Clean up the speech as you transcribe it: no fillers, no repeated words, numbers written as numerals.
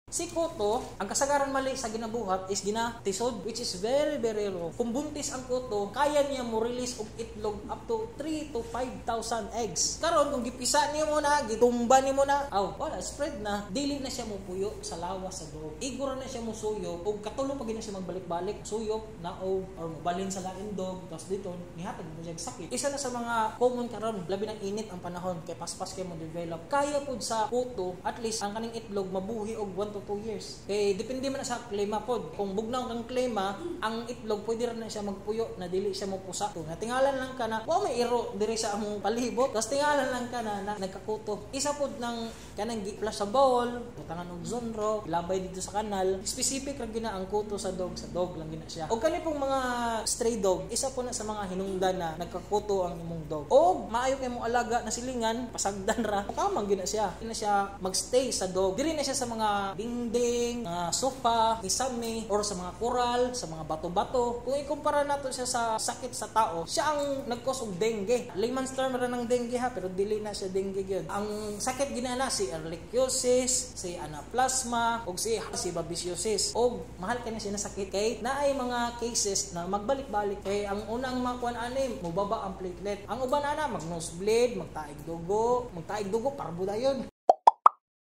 Si Kuto, ang kasagaran mali sa ginabuhat is ginatisod, which is very very low. Kung buntis ang Kuto, kaya niya mo release og itlog up to 3 to 5,000 eggs. Karon kung gipisa niyo mo na, gitumba niyo mo na, wala, spread na, dili na siya mo puyo sa lawas sa dog. Igura na siya mo suyo, og katulo pa gina siya magbalik-balik, suyo, naog, or mabalhin sa lain dog, tapos dito, nihatag mo siya sakit. Isa na sa mga common karon, labi ng init ang panahon, kay paspas kayo mo develop. Kaya pud sa Kuto, at least ang kaning itlog mabuhi og 1 to 2 years. Kay depende man sa klima pod. Kung bugnaw kang klima, ang itlog pwede rin na siya magpuyo na dili siya mo pusa. Natingalan lang ka na, may iro diri sa among palibot. Tapos tingalan lang ka na nagkakuto. Isa pod ng kanang gi-flash sa bowl, butangan og zonro, ilabay dito sa kanal. Specific ra gina ang kuto sa dog lang gina siya. Og kani pong mga stray dog, isa po na sa mga hinungdan na nagkakuto ang imong dog. Og maayo kay mong alaga na silingan, pasagdan ra. Kamang gina siya. Gina siya magstay sa dog. Diri na siya sa mga dingding, sofa, isami, or sa mga koral, sa mga bato-bato. Kung ikumpara nato siya sa sakit sa tao, siya ang nag-cause og dengue. Layman's term ra ng dengue ha, pero dili na siya dengue gyud. Ang sakit ginana si ehrlichiosis, si anaplasma, og si babesiosis. Og mahal kani siya na sakit kay naay mga cases na magbalik-balik. Kay ang unang makuan ani, mubaba ang platelet. Ang uban ana mag nosebleed, magtaig dugo, parbo dayon.